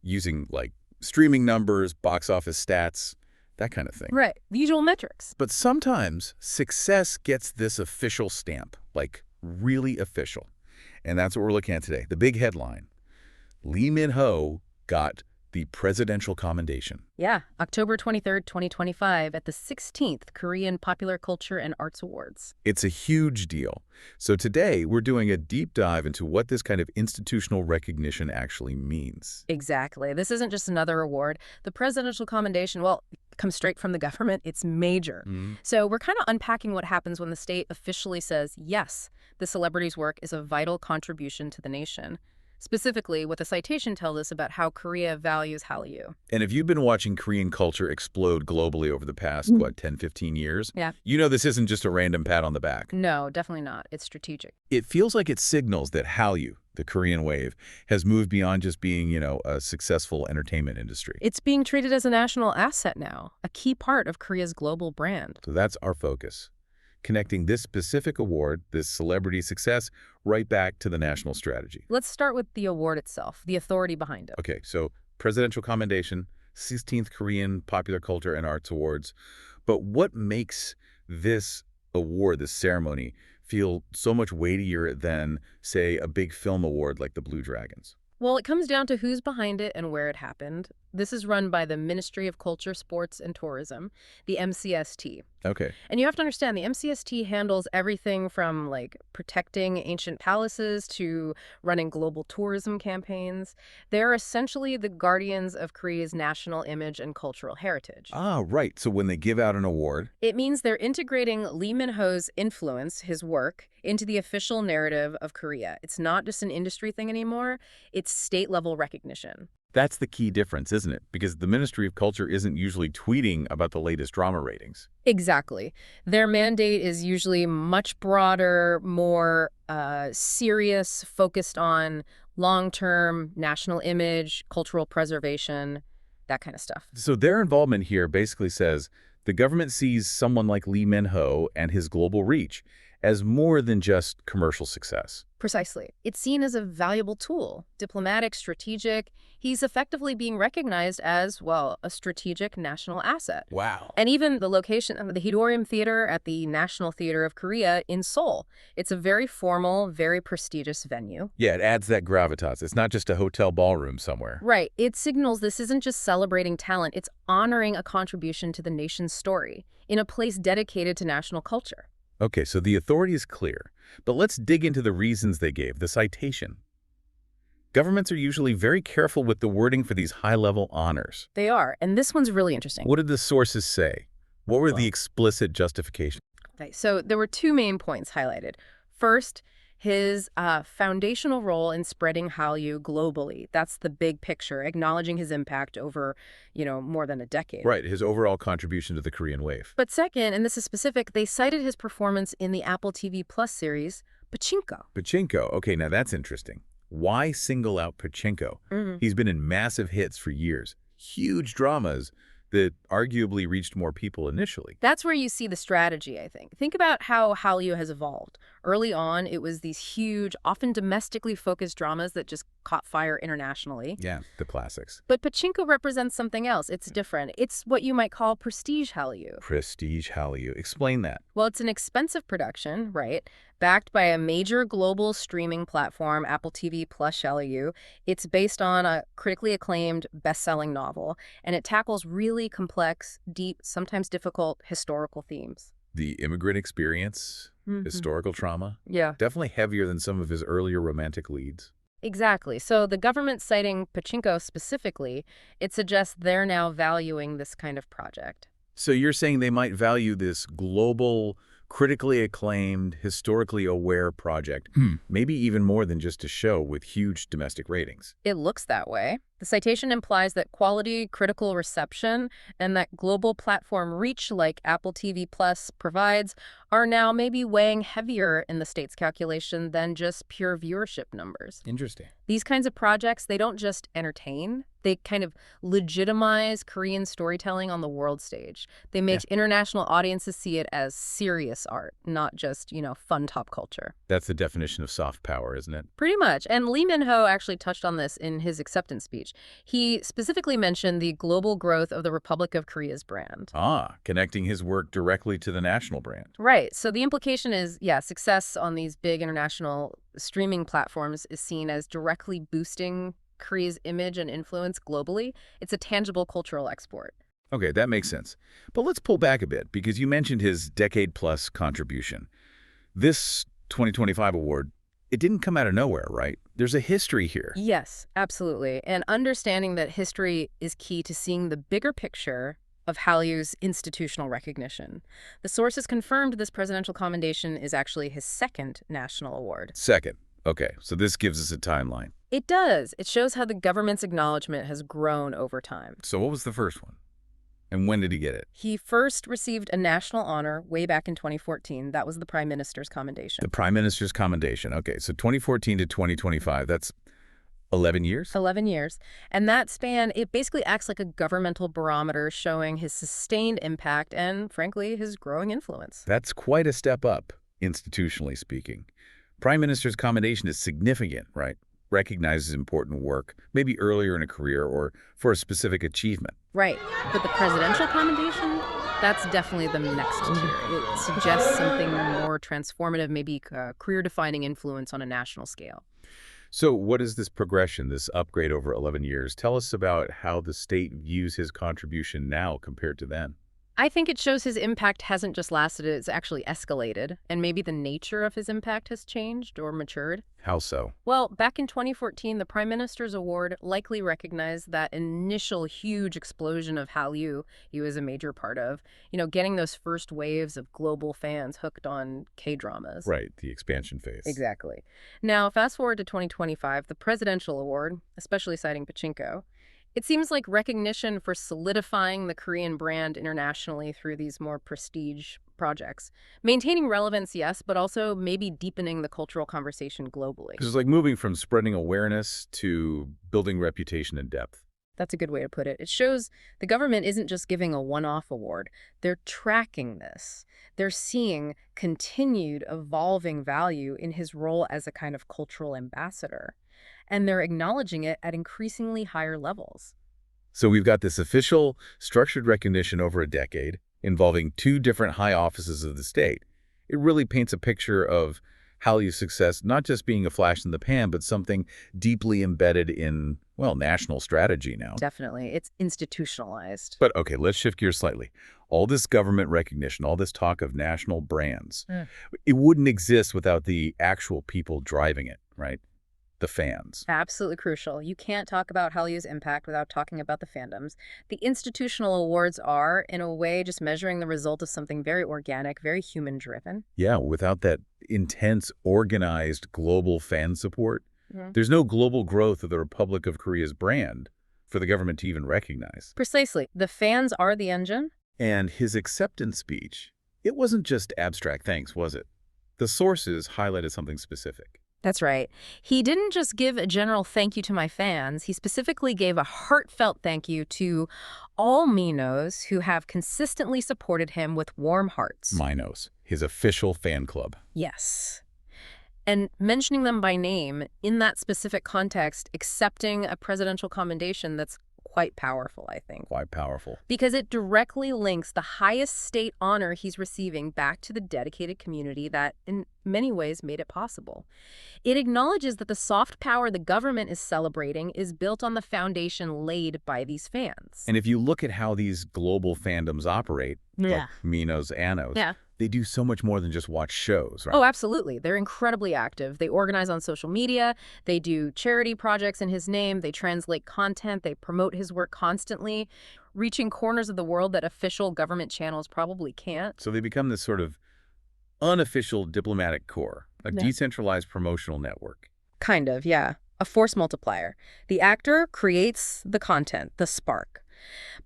using like streaming numbers, box office stats, that kind of thing. Right. Visual metrics. But sometimes success gets this official stamp, like really official. And that's what we're looking at today. The big headline: Lee Min-ho got the Presidential Commendation. Yeah, October 23rd, 2025 at the 16th Korean Popular Culture and Arts Awards. It's a huge deal. So today we're doing a deep dive into what this kind of institutional recognition actually means. Exactly. This isn't just another award. The Presidential Commendation, well, comes straight from the government. It's major. So we're kind of unpacking what happens when the state officially says, yes, the celebrity's work is a vital contribution to the nation. Specifically, what the citation tells us about how Korea values Hallyu. And if you've been watching Korean culture explode globally over the past, 10, 15 years, Yeah. you know this isn't just a random pat on the back. No, definitely not. It's strategic. It feels like it signals that Hallyu, the Korean wave, has moved beyond just being, a successful entertainment industry. It's being treated as a national asset now, a key part of Korea's global brand. So that's our focus, connecting this specific award, this celebrity success, right back to the national strategy. Let's start with the award itself, the authority behind it. Okay, so Presidential Commendation, 16th Korean Popular Culture and Arts Awards. But what makes this award, this ceremony, feel so much weightier than, say, a big film award like the Blue Dragons? Well, it comes down to who's behind it and where it happened. This is run by the Ministry of Culture, Sports, and Tourism, the MCST. Okay. And you have to understand, the MCST handles everything from, like, protecting ancient palaces to running global tourism campaigns. They're essentially the guardians of Korea's national image and cultural heritage. Ah, right. So when they give out an award, It means they're integrating Lee Min-ho's influence, his work, into the official narrative of Korea. It's not just an industry thing anymore. It's state-level recognition. that's the key difference, isn't it? Because the Ministry of Culture isn't usually tweeting about the latest drama ratings. Exactly. Their mandate is usually much broader, more serious, focused on long-term national image, cultural preservation, that kind of stuff. So their involvement here basically says the government sees someone like Lee Min-ho and his global reach as more than just commercial success. Precisely. It's seen as a valuable tool, diplomatic, strategic. He's effectively being recognized as, well, a strategic national asset. Wow. And even the location of the Hidorium Theater at the National Theater of Korea in Seoul. It's a very formal, very prestigious venue. Yeah, it adds that gravitas. It's not just a hotel ballroom somewhere. Right. It signals this isn't just celebrating talent, it's honoring a contribution to the nation's story in a place dedicated to national culture. Okay, so the authority is clear, but let's dig into the reasons they gave, the citation. Governments are usually very careful with the wording for these high-level honors. They are, and this one's really interesting. What did the sources say? What were the explicit justifications? Okay, so there were two main points highlighted. First, his foundational role in spreading Hallyu globally. That's the big picture, acknowledging his impact over, more than a decade. Right, his overall contribution to the Korean wave. But second, and this is specific, they cited his performance in the Apple TV Plus series, Pachinko. Pachinko. Okay, now that's interesting. Why single out Pachinko? He's been in massive hits for years. Huge dramas that arguably reached more people initially. That's where you see the strategy, I think. Think about how Hallyu has evolved. Early on, it was these huge, often domestically focused dramas that just caught fire internationally. Yeah, the classics. But Pachinko represents something else. It's different. It's what you might call prestige Hallyu. Prestige Hallyu. Explain that. Well, it's an expensive production, right? Backed by a major global streaming platform, Apple TV Plus Hallyu. It's based on a critically acclaimed best-selling novel, and it tackles really complex, deep, sometimes difficult historical themes. The immigrant experience, historical trauma. Yeah. Definitely heavier than some of his earlier romantic leads. Exactly. So the government citing Pachinko specifically, it suggests they're now valuing this kind of project. So you're saying they might value this global, critically acclaimed, historically aware project, maybe even more than just a show with huge domestic ratings. It looks that way. The citation implies that quality, critical reception, and that global platform reach like Apple TV Plus provides are now maybe weighing heavier in the state's calculation than just pure viewership numbers. Interesting. These kinds of projects, they don't just entertain. They kind of legitimize Korean storytelling on the world stage. They make international audiences see it as serious art, not just, fun top culture. That's the definition of soft power, isn't it? Pretty much. And Lee Min-ho actually touched on this in his acceptance speech. speech. He specifically mentioned the global growth of the Republic of Korea's brand. Connecting his work directly to the national brand. Right. So the implication is, yeah, success on these big international streaming platforms is seen as directly boosting Korea's image and influence globally. It's a tangible cultural export. Okay, that makes sense. But let's pull back a bit, because you mentioned his decade-plus contribution. This 2025 award, it didn't come out of nowhere, right? There's a history here. Yes, absolutely. And understanding that history is key to seeing the bigger picture of Hallyu's institutional recognition. The sources confirmed this presidential commendation is actually his second national award. Second. Okay, so this gives us a timeline. It does. It shows how the government's acknowledgement has grown over time. So what was the first one? And when did he get it? He first received a national honor way back in 2014. That was the Prime Minister's Commendation. The Prime Minister's Commendation. Okay, so 2014 to 2025, that's 11 years? 11 years. And that span, it basically acts like a governmental barometer showing his sustained impact and, frankly, his growing influence. That's quite a step up, institutionally speaking. Prime Minister's Commendation is significant, right? Recognizes important work, maybe earlier in a career or for a specific achievement. Right. But the presidential commendation, that's definitely the next tier. It suggests something more transformative, maybe career-defining influence on a national scale. So what is this progression, this upgrade over 11 years? Tell us about how the state views his contribution now compared to then. I think it shows his impact hasn't just lasted, it's actually escalated, and maybe the nature of his impact has changed or matured. How so? Well, back in 2014, the Prime Minister's Award likely recognized that initial huge explosion of Hallyu he was a major part of, getting those first waves of global fans hooked on K-dramas. Right, the expansion phase. Exactly. Now, fast forward to 2025, the Presidential Award, especially citing Pachinko, it seems like recognition for solidifying the Korean brand internationally through these more prestige projects. Maintaining relevance, yes, but also maybe deepening the cultural conversation globally. It's like moving from spreading awareness to building reputation and depth. That's a good way to put it. It shows the government isn't just giving a one-off award. They're tracking this. They're seeing continued evolving value in his role as a kind of cultural ambassador. And they're acknowledging it at increasingly higher levels. So we've got this official, structured recognition over a decade involving two different high offices of the state. It really paints a picture of Hallyu's success not just being a flash in the pan, but something deeply embedded in, well, national strategy now. Definitely. It's institutionalized. But okay, let's shift gears slightly. All this government recognition, all this talk of national brands, it wouldn't exist without the actual people driving it, right? The fans. Absolutely crucial. You can't talk about Hallyu's impact without talking about the fandoms. The institutional awards are, in a way, just measuring the result of something very organic, very human-driven. Yeah, without that intense, organized global fan support, there's no global growth of the Republic of Korea's brand for the government to even recognize. Precisely. The fans are the engine. And his acceptance speech, it wasn't just abstract thanks, was it? The sources highlighted something specific. That's right. He didn't just give a general thank you to my fans. He specifically gave a heartfelt thank you to all Minoz who have consistently supported him with warm hearts. Minoz, his official fan club. Yes. And mentioning them by name in that specific context, accepting a presidential commendation, that's quite powerful, I think. Quite powerful. Because it directly links the highest state honor he's receiving back to the dedicated community that, in many ways, made it possible. It acknowledges that the soft power the government is celebrating is built on the foundation laid by these fans. And if you look at how these global fandoms operate, like Minoz, Anos, they do so much more than just watch shows, right? Oh, absolutely. They're incredibly active. They organize on social media. They do charity projects in his name. They translate content. They promote his work constantly, reaching corners of the world that official government channels probably can't. So they become this sort of unofficial diplomatic corps, a decentralized promotional network. Kind of, yeah. A force multiplier. The actor creates the content, the spark.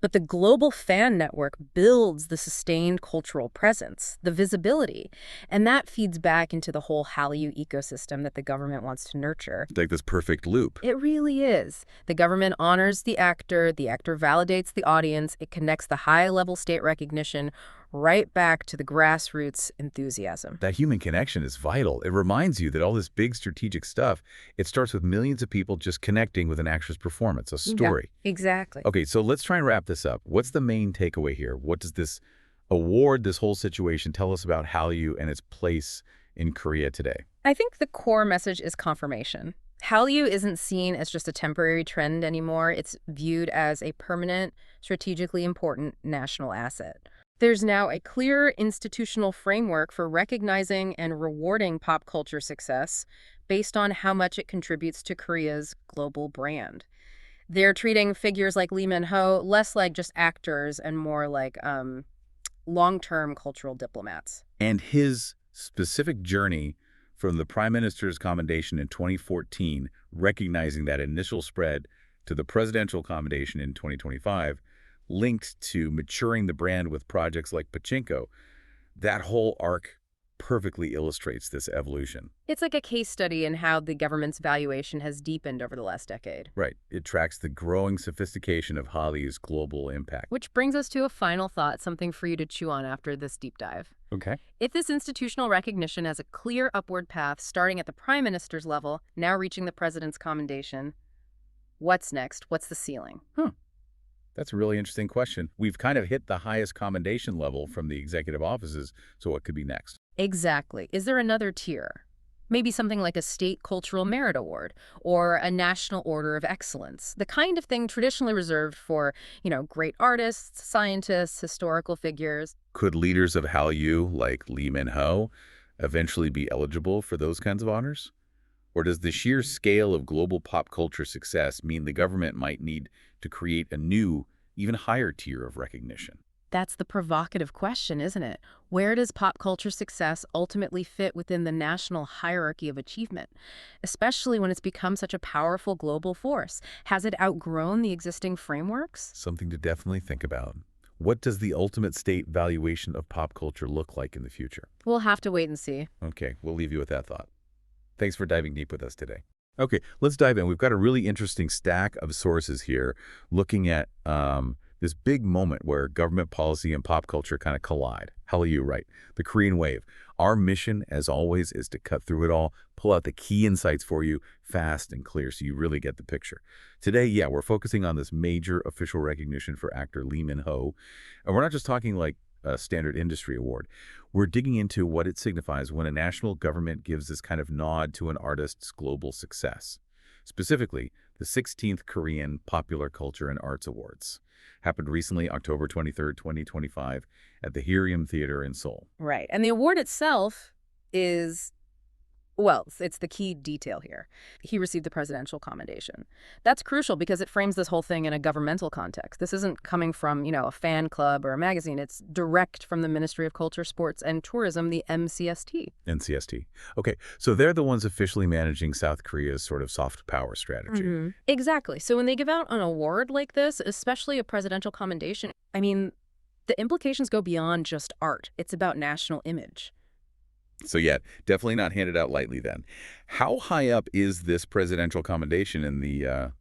But the global fan network builds the sustained cultural presence, the visibility, and that feeds back into the whole Hallyu ecosystem that the government wants to nurture. It's like this perfect loop. It really is. The government honors the actor validates the audience, it connects the high-level state recognition right back to the grassroots enthusiasm. That human connection is vital. It reminds you that all this big strategic stuff, it starts with millions of people just connecting with an actor's performance, a story. Yeah, exactly. Okay, so let's try and wrap this up. What's the main takeaway here? What does this award, this whole situation, tell us about Hallyu and its place in Korea today? I think the core message is confirmation. Hallyu isn't seen as just a temporary trend anymore. It's viewed as a permanent, strategically important national asset. There's now a clear institutional framework for recognizing and rewarding pop culture success based on how much it contributes to Korea's global brand. They're treating figures like Lee Min-ho less like just actors and more like long-term cultural diplomats. And his specific journey from the Prime Minister's Commendation in 2014, recognizing that initial spread, to the Presidential Commendation in 2025, linked to maturing the brand with projects like Pachinko, that whole arc perfectly illustrates this evolution. It's like a case study in how the government's valuation has deepened over the last decade. Right. It tracks the growing sophistication of Hallyu's global impact. Which brings us to a final thought, something for you to chew on after this deep dive. Okay. If this institutional recognition has a clear upward path starting at the Prime Minister's level, now reaching the President's Commendation, what's next? What's the ceiling? That's a really interesting question. We've kind of hit the highest commendation level from the executive offices, so what could be next? Exactly. Is there another tier? Maybe something like a State Cultural Merit Award or a National Order of Excellence, the kind of thing traditionally reserved for, great artists, scientists, historical figures. Could leaders of Hallyu, like Lee Min-ho, eventually be eligible for those kinds of honors? Or does the sheer scale of global pop culture success mean the government might need to create a new, even higher tier of recognition? That's the provocative question, isn't it? Where does pop culture success ultimately fit within the national hierarchy of achievement, especially when it's become such a powerful global force? Has it outgrown the existing frameworks? Something to definitely think about. What does the ultimate state valuation of pop culture look like in the future? We'll have to wait and see. Okay, we'll leave you with that thought. Thanks for diving deep with us today. Okay, let's dive in. We've got a really interesting stack of sources here looking at this big moment where government policy and pop culture kind of collide. Hallyu, right? The Korean wave. Our mission, as always, is to cut through it all, pull out the key insights for you fast and clear so you really get the picture. Today, yeah, we're focusing on this major official recognition for actor Lee Min-ho. And we're not just talking like a standard industry award. We're digging into what it signifies when a national government gives this kind of nod to an artist's global success. Specifically, the 16th Korean Popular Culture and Arts Awards. Happened recently, October 23rd, 2025, at the Hirium Theater in Seoul. Right. And the award itself is, well, it's the key detail here. He received the Presidential Commendation. That's crucial because it frames this whole thing in a governmental context. This isn't coming from, a fan club or a magazine. It's direct from the Ministry of Culture, Sports, and Tourism, the MCST. NCST. Okay, so they're the ones officially managing South Korea's sort of soft power strategy. Exactly. So when they give out an award like this, especially a Presidential Commendation, the implications go beyond just art. It's about national image. So yeah, definitely not handed out lightly then. How high up is this Presidential Commendation in the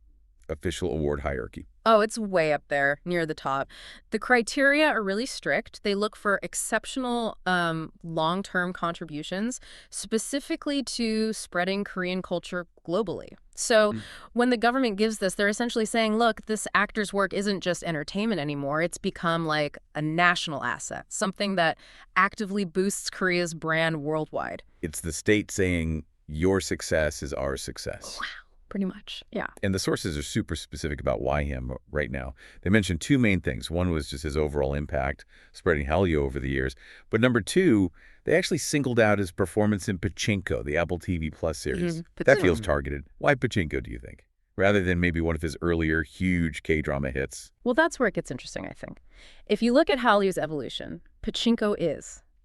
official award hierarchy? Oh, it's way up there, near the top. The criteria are really strict. They look for exceptional long-term contributions, specifically to spreading Korean culture globally. So when the government gives this, they're essentially saying, look, this actor's work isn't just entertainment anymore. It's become like a national asset, something that actively boosts Korea's brand worldwide. It's the state saying, your success is our success. Wow. Pretty much, yeah. And the sources are super specific about why him right now. They mentioned two main things. One was just his overall impact, spreading Hallyu over the years. But number two, they actually singled out his performance in Pachinko, the Apple TV Plus series. That feels targeted. Why Pachinko, do you think? Rather than maybe one of his earlier huge K-drama hits. Well, that's where it gets interesting, I think. If you look at Hallyu's evolution, Pachinko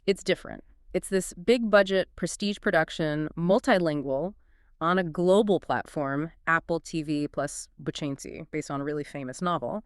it's different. It's this big budget, prestige production, multilingual, on a global platform, Apple TV plus Buchenzi, based on a really famous novel.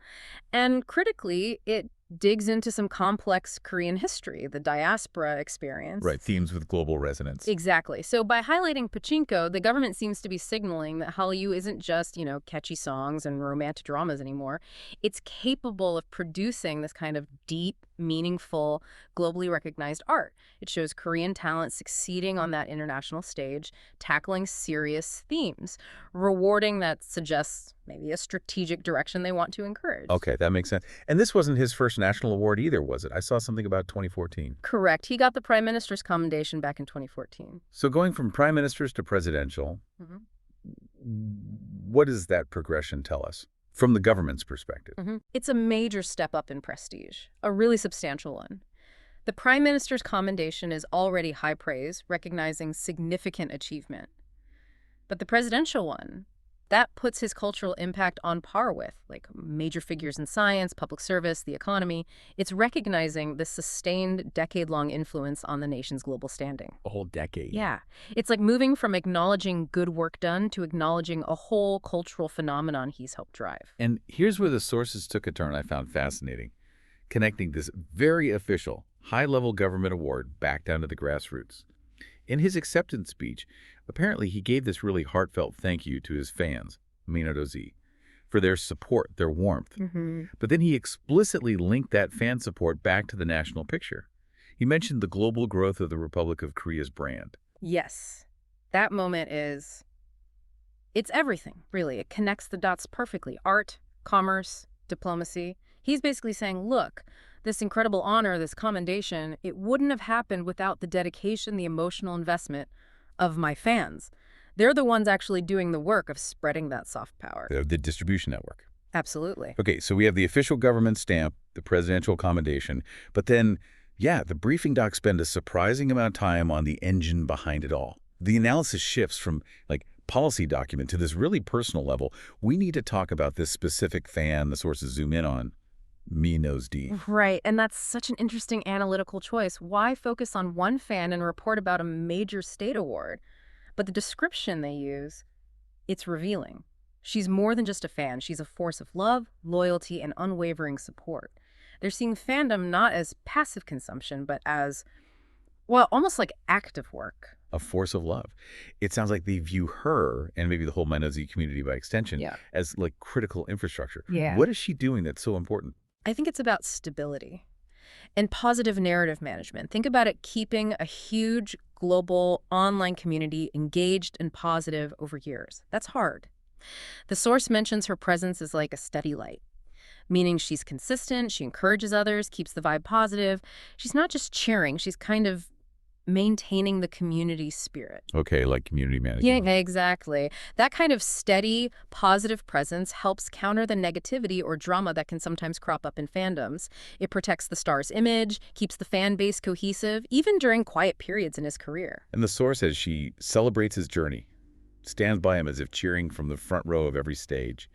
And critically, it digs into some complex Korean history, the diaspora experience. Right, themes with global resonance. Exactly. So by highlighting Pachinko, the government seems to be signaling that Hallyu isn't just, catchy songs and romantic dramas anymore. It's capable of producing this kind of deep, meaningful, globally recognized art. It shows Korean talent succeeding on that international stage, tackling serious themes, rewarding that suggests maybe a strategic direction they want to encourage. Okay, that makes sense. And this wasn't his first national award either, was it? I saw something about 2014. Correct. He got the Prime Minister's Commendation back in 2014. So going from prime ministers to presidential, Mhm. what does that progression tell us from the government's perspective? It's a major step up in prestige, a really substantial one. The Prime Minister's Commendation is already high praise, recognizing significant achievement. But the presidential one, that puts his cultural impact on par with, like, major figures in science, public service, the economy. It's recognizing the sustained decade-long influence on the nation's global standing. A whole decade. Yeah. It's like moving from acknowledging good work done to acknowledging a whole cultural phenomenon he's helped drive. And here's where the sources took a turn I found fascinating, connecting this very official, high-level government award back down to the grassroots. In his acceptance speech, apparently he gave this really heartfelt thank you to his fans, Minoz, for their support, their warmth. But then he explicitly linked that fan support back to the national picture. He mentioned the global growth of the Republic of Korea's brand. Yes. That moment it's everything, really. It connects the dots perfectly. Art, commerce, diplomacy. He's basically saying, look, this incredible honor, this commendation, it wouldn't have happened without the dedication, the emotional investment of my fans. They're the ones actually doing the work of spreading that soft power. The distribution network. Absolutely. Okay, so we have the official government stamp, the presidential commendation, but then, the briefing docs spend a surprising amount of time on the engine behind it all. The analysis shifts from, policy document to this really personal level. We need to talk about this specific fan the sources zoom in on, Minoz. Right, and that's such an interesting analytical choice. Why focus on one fan and report about a major state award? But the description they use, it's revealing. She's more than just a fan. She's a force of love, loyalty, and unwavering support. They're seeing fandom not as passive consumption, but as, well, almost like active work. A force of love. It sounds like they view her, and maybe the whole Minoz community by extension, as critical infrastructure. Yeah. What is she doing that's so important? I think it's about stability and positive narrative management. Think about it keeping a huge global online community engaged and positive over years. That's hard. The source mentions her presence as like a steady light, meaning she's consistent, she encourages others, keeps the vibe positive. She's not just cheering, she's kind of maintaining the community spirit. Okay, like community management. Yeah, exactly. That kind of steady, positive presence helps counter the negativity or drama that can sometimes crop up in fandoms. It protects the star's image, keeps the fan base cohesive, even during quiet periods in his career. And the source says she celebrates his journey, stands by him as if cheering from the front row of every stage.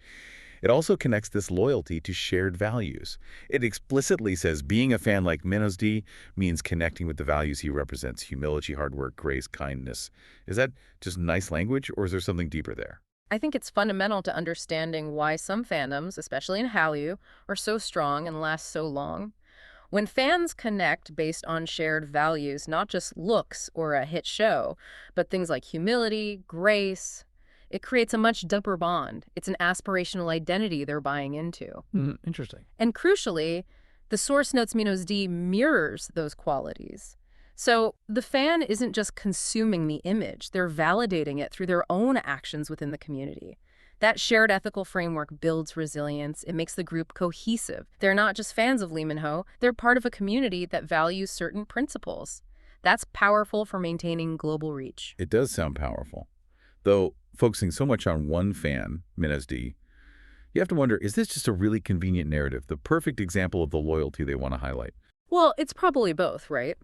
It also connects this loyalty to shared values. It explicitly says being a fan like Minoz means connecting with the values he represents: humility, hard work, grace, kindness. Is that just nice language, or is there something deeper there? I think it's fundamental to understanding why some fandoms, especially in Hallyu, are so strong and last so long. When fans connect based on shared values, not just looks or a hit show, but things like humility, grace, it creates a much deeper bond. It's an aspirational identity they're buying into. Interesting. And crucially, the source notes Minoz mirrors those qualities. So the fan isn't just consuming the image, they're validating it through their own actions within the community. That shared ethical framework builds resilience. It makes the group cohesive. They're not just fans of Lee Min-ho, they're part of a community that values certain principles. That's powerful for maintaining global reach. It does sound powerful. Though focusing so much on one fan, Minoz, you have to wonder, is this just a really convenient narrative, the perfect example of the loyalty they want to highlight? Well, it's probably both, right?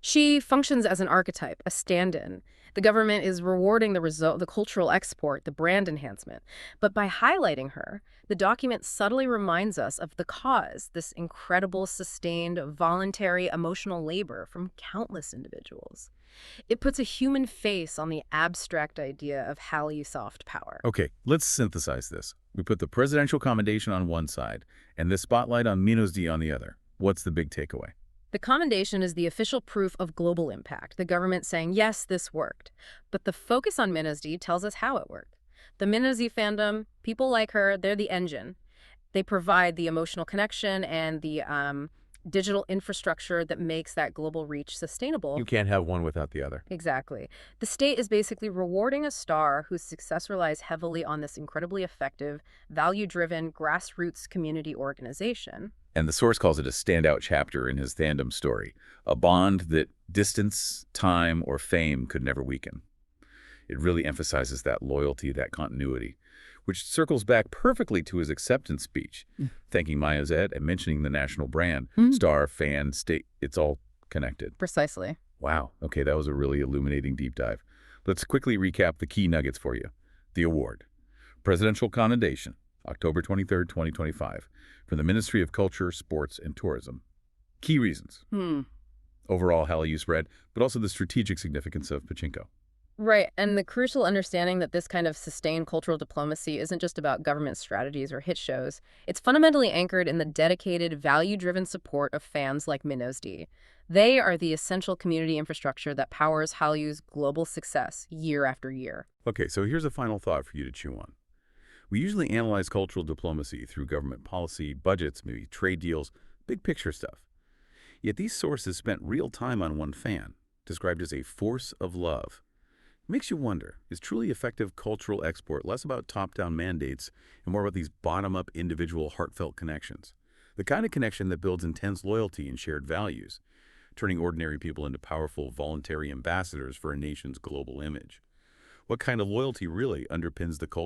She functions as an archetype, a stand-in. The government is rewarding the result, the cultural export, the brand enhancement. But by highlighting her, the document subtly reminds us of the cause, this incredible, sustained, voluntary, emotional labor from countless individuals. It puts a human face on the abstract idea of Hallyu soft power. Okay, let's synthesize this. We put the presidential commendation on one side and the spotlight on minozdeetv on the other. What's the big takeaway? The commendation is the official proof of global impact, the government saying, yes, this worked. But the focus on minozdeetv tells us how it worked. The minozdeetv fandom, people like her, they're the engine. They provide the emotional connection and the digital infrastructure that makes that global reach sustainable. You can't have one without the other. Exactly. The state is basically rewarding a star whose success relies heavily on this incredibly effective, value-driven, grassroots community organization. And the source calls it a standout chapter in his fandom story, a bond that distance, time, or fame could never weaken. It really emphasizes that loyalty, that continuity, which circles back perfectly to his acceptance speech, thanking Minoz and mentioning the national brand, star, fan, state. It's all connected. Precisely. Wow. Okay, that was a really illuminating deep dive. Let's quickly recap the key nuggets for you. The award. Presidential Commendation, October 23rd, 2025, from the Ministry of Culture, Sports, and Tourism. Key reasons. Overall Hallyu spread, but also the strategic significance of pachinko. Right, and the crucial understanding that this kind of sustained cultural diplomacy isn't just about government strategies or hit shows. It's fundamentally anchored in the dedicated, value-driven support of fans like minozdeetv. They are the essential community infrastructure that powers Hallyu's global success year after year. Okay, so here's a final thought for you to chew on. We usually analyze cultural diplomacy through government policy, budgets, maybe trade deals, big picture stuff. Yet these sources spent real time on one fan, described as a force of love. Makes you wonder, is truly effective cultural export less about top-down mandates and more about these bottom-up individual heartfelt connections? The kind of connection that builds intense loyalty and shared values, turning ordinary people into powerful voluntary ambassadors for a nation's global image. What kind of loyalty really underpins the culture